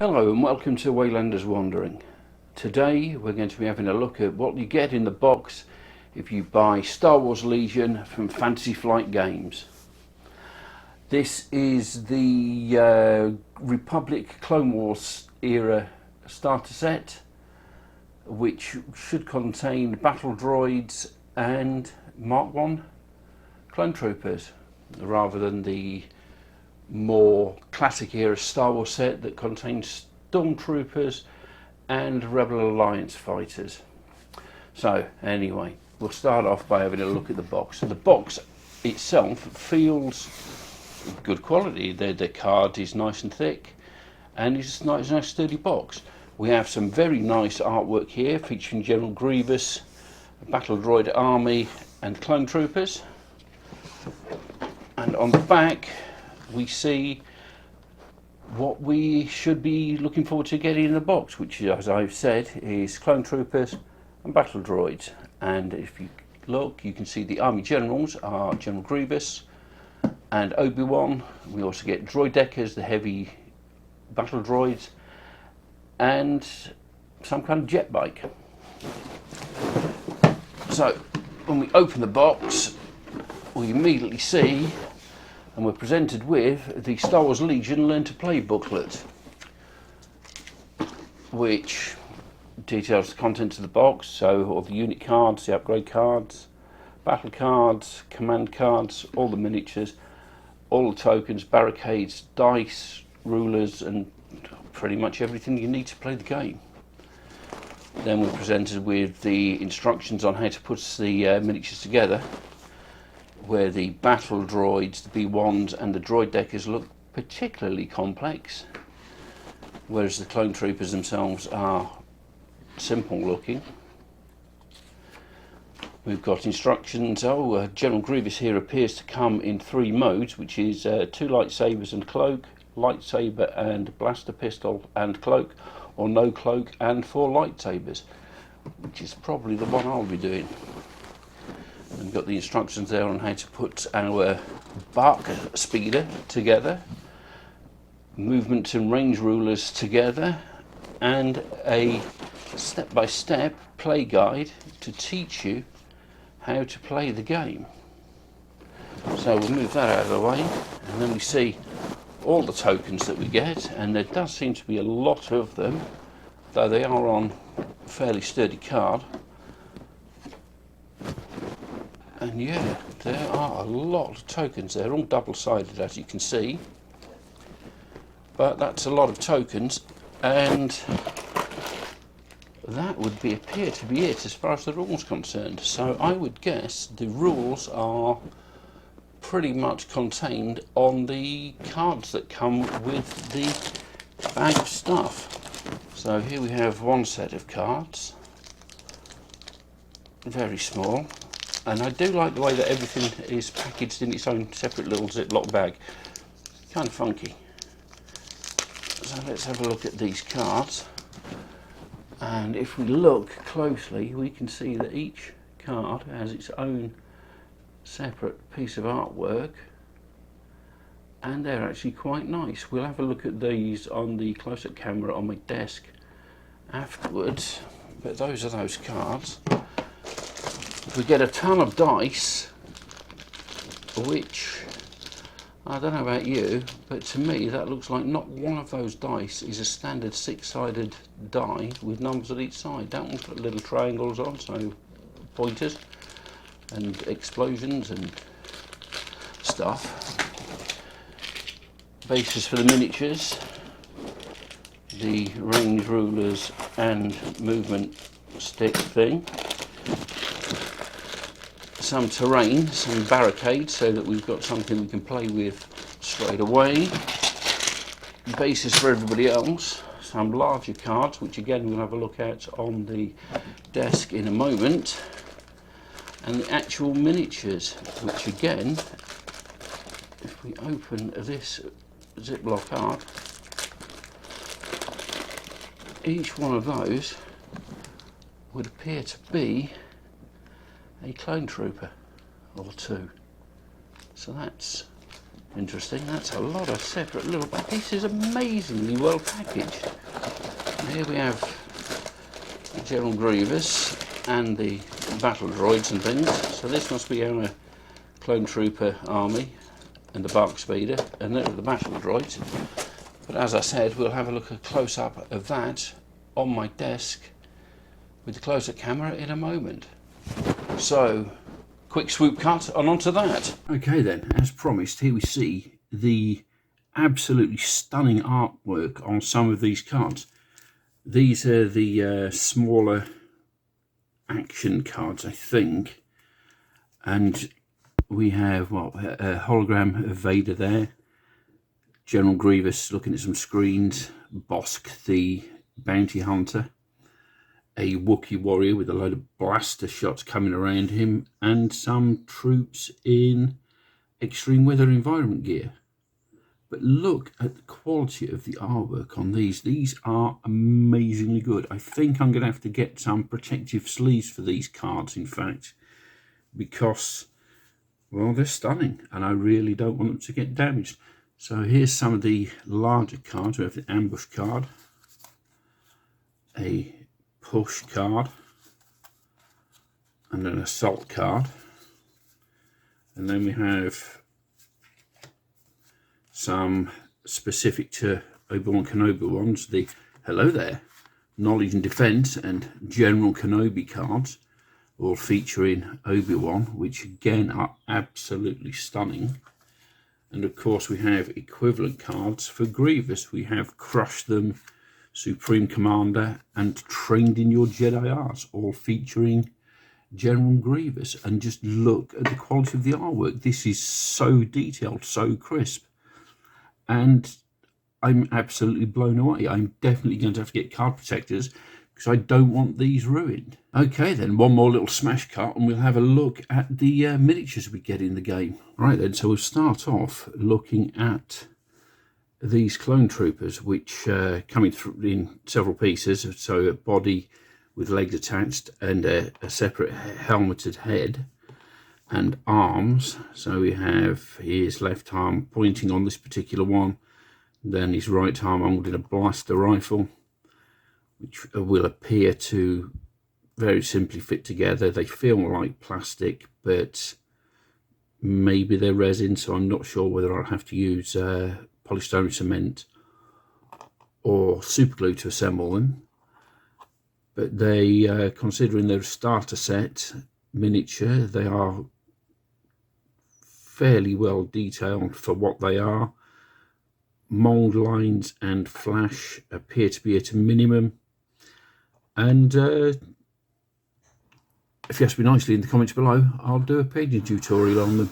Hello and welcome to Waylander's Wandering. Today we're going to be having a look at what you get in the box if you buy Star Wars Legion from Fantasy Flight Games. This is the Republic Clone Wars era starter set, which should contain battle droids and Mark 1 clone troopers, rather than the more classic era Star Wars set that contains stormtroopers and Rebel Alliance fighters. So anyway, we'll start off by having a look at the box. So the box itself feels good quality. The card is nice and thick and it's a nice sturdy box. We have some very nice artwork here featuring General Grievous, Battle Droid Army and clone troopers. And on the back we see what we should be looking forward to getting in the box, which, as I've said, is clone troopers and battle droids. And if you look, you can see the army generals are General Grievous and Obi-Wan. We also get droid deckers, the heavy battle droids, and some kind of jet bike. So when we open the box, we immediately see, and we're presented with, the Star Wars Legion Learn to Play booklet, which details the contents of the box, so all the unit cards, the upgrade cards, battle cards, command cards, all the miniatures, all the tokens, barricades, dice, rulers, and pretty much everything you need to play the game. Then we're presented with the instructions on how to put the miniatures together, where the battle droids, the B1s and the droid deckers look particularly complex, whereas the clone troopers themselves are simple looking. We've got instructions. General Grievous here appears to come in 3 modes, which is 2 lightsabers and cloak, lightsaber and blaster pistol and cloak, or no cloak and 4 lightsabers, which is probably the one I'll be doing. And we've got the instructions there on how to put our bark speeder together, movement and range rulers together, and a step-by-step play guide to teach you how to play the game. So we'll move that out of the way, and then we see all the tokens that we get, and there does seem to be a lot of them, though they are on a fairly sturdy card. And yeah, there are a lot of tokens. They're all double-sided, as you can see, but that's a lot of tokens, and that would appear to be it as far as the rules are concerned. So I would guess the rules are pretty much contained on the cards that come with the bag of stuff. So here we have one set of cards, very small. And I do like the way that everything is packaged in its own separate little Ziploc bag. Kind of funky. So let's have a look at these cards. And if we look closely, we can see that each card has its own separate piece of artwork. And they're actually quite nice. We'll have a look at these on the close-up camera on my desk afterwards. But those are those cards. We get a ton of dice, which, I don't know about you, but to me that looks like not one of those dice is a standard 6-sided die with numbers at each side. That one's got little triangles on, so pointers and explosions and stuff. Bases for the miniatures, the range rulers and movement stick thing. Some terrain, some barricades, so that we've got something we can play with straight away. Bases for everybody else. Some larger cards, which again we'll have a look at on the desk in a moment. And the actual miniatures, which again, if we open this Ziploc card, each one of those would appear to be a clone trooper or 2. So that's Interesting. That's a lot of separate little... This is amazingly well packaged. Here we have General Grievous and the battle droids and things. So this must be our clone trooper army and the bark speeder, and there are the battle droids. But as I said, we'll have a look at close-up of that on my desk with the close-up camera in a moment. So, quick swoop cut and onto that. Okay then, as promised, here we see the absolutely stunning artwork on some of these cards. These are the smaller action cards, I think, and we have a hologram of Vader there, General Grievous looking at some screens, Bosk the bounty hunter, a Wookiee warrior with a load of blaster shots coming around him, and some troops in extreme weather environment gear. But look at the quality of the artwork on these. These are amazingly good. I think I'm going to have to get some protective sleeves for these cards, in fact, because, well, they're stunning and I really don't want them to get damaged. So here's some of the larger cards. We have the ambush card, a push card, and an assault card. And then we have some specific to Obi-Wan Kenobi ones, the hello there, knowledge and defense and General Kenobi cards, all featuring Obi-Wan, which again are absolutely stunning. And of course we have equivalent cards for Grievous. We have Crush Them, Supreme Commander, and Trained in Your Jedi Arts, all featuring General Grievous. And just look at the quality of the artwork. This is so detailed, so crisp. And I'm absolutely blown away. I'm definitely going to have to get card protectors because I don't want these ruined. Okay then, one more little smash cut and we'll have a look at the miniatures we get in the game. Right then, so we'll start off looking at these clone troopers, which coming through in several pieces. So a body with legs attached and a separate helmeted head and arms. So we have his left arm pointing on this particular one, then his right arm holding a blaster rifle, which will appear to very simply fit together. They feel like plastic, but maybe they're resin, so I'm not sure whether I'll have to use polystyrene cement or super glue to assemble them. But they, considering their starter set miniature, they are fairly well detailed for what they are. Mold lines and flash appear to be at a minimum, and if you ask me nicely in the comments below, I'll do a painting tutorial on them.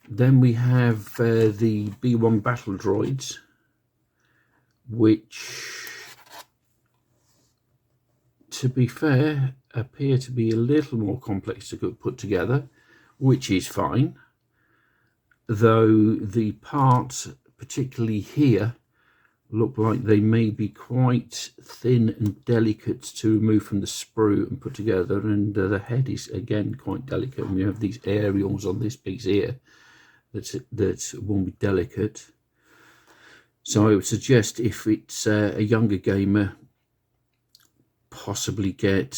Then we have the B1 battle droids, which, to be fair, appear to be a little more complex to put together, which is fine. Though the parts, particularly here, look like they may be quite thin and delicate to remove from the sprue and put together, and the head is again quite delicate, and we have these aerials on this piece here that will be delicate. So I would suggest, if it's a younger gamer, possibly get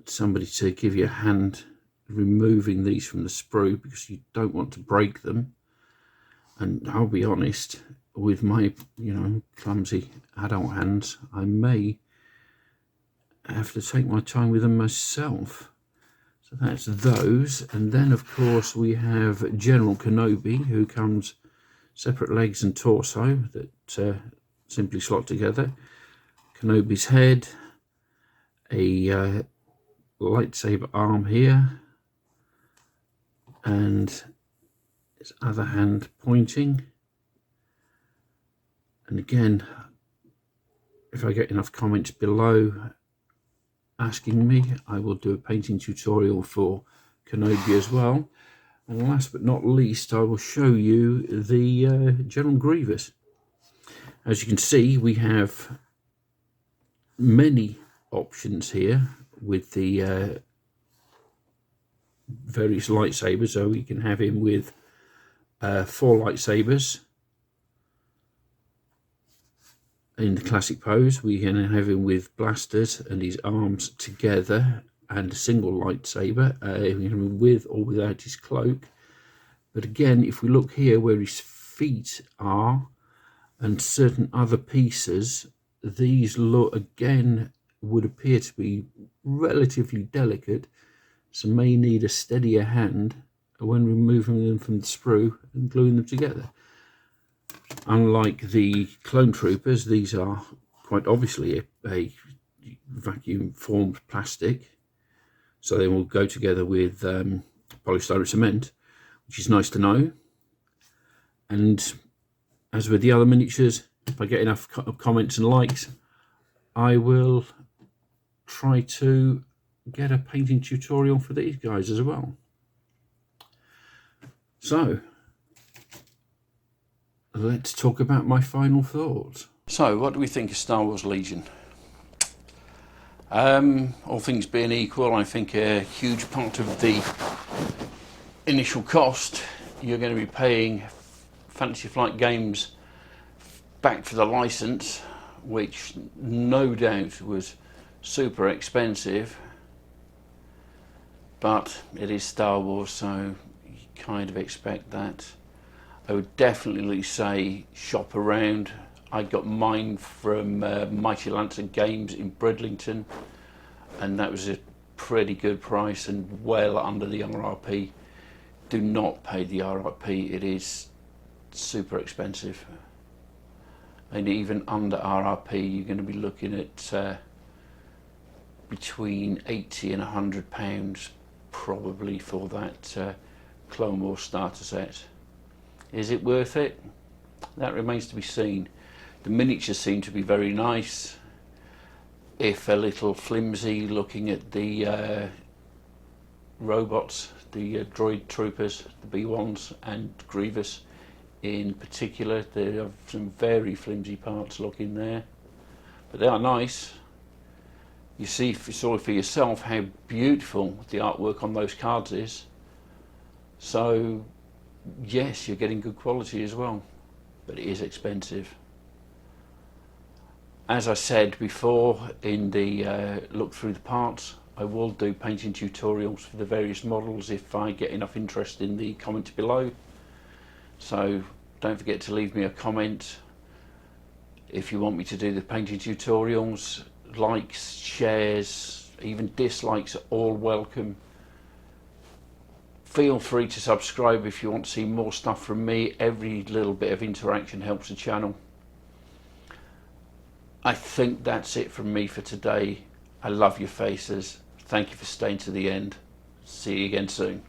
somebody to give you a hand removing these from the sprue, because you don't want to break them. And I'll be honest, with my, clumsy adult hands, I may have to take my time with them myself. So that's those. And then, of course, we have General Kenobi, who comes separate legs and torso that simply slot together. Kenobi's head, a lightsaber arm here, and his other hand pointing. And again, if I get enough comments below asking me, I will do a painting tutorial for Kenobi as well. And last but not least, I will show you the General Grievous. As you can see, we have many options here with the various lightsabers. So we can have him with 4 lightsabers in the classic pose. We can have him with blasters and his arms together and a single lightsaber, with or without his cloak. But again, if we look here where his feet are and certain other pieces, these look again would appear to be relatively delicate, so may need a steadier hand when removing them from the sprue and gluing them together. Unlike the clone troopers, these are quite obviously a vacuum formed plastic, so they will go together with polystyrene cement, which is nice to know. And as with the other miniatures, if I get enough comments and likes, I will try to get a painting tutorial for these guys as well. So let's talk about my final thoughts. So what do we think of Star Wars Legion? All things being equal, I think a huge part of the initial cost you're going to be paying Fantasy Flight Games back for the license, which no doubt was super expensive, but it is Star Wars, so you kind of expect that. I would definitely say shop around. I got mine from Mighty Lancer Games in Bridlington, and that was a pretty good price and well under the RRP. Do not pay the RRP, it is super expensive. And even under RRP, you're going to be looking at between 80 and £100 probably for that Clone Wars starter set. Is it worth it? That remains to be seen. The miniatures seem to be very nice, if a little flimsy looking at the robots, the droid troopers, the B1s and Grievous in particular. There are some very flimsy parts looking there, but they are nice. You saw for yourself how beautiful the artwork on those cards is. So yes, you're getting good quality as well, but it is expensive. As I said before in the look through the parts, I will do painting tutorials for the various models if I get enough interest in the comments below. So don't forget to leave me a comment if you want me to do the painting tutorials. Likes, shares, even dislikes are all welcome. Feel free to subscribe if you want to see more stuff from me. Every little bit of interaction helps the channel. I think that's it from me for today. I love your faces. Thank you for staying to the end. See you again soon.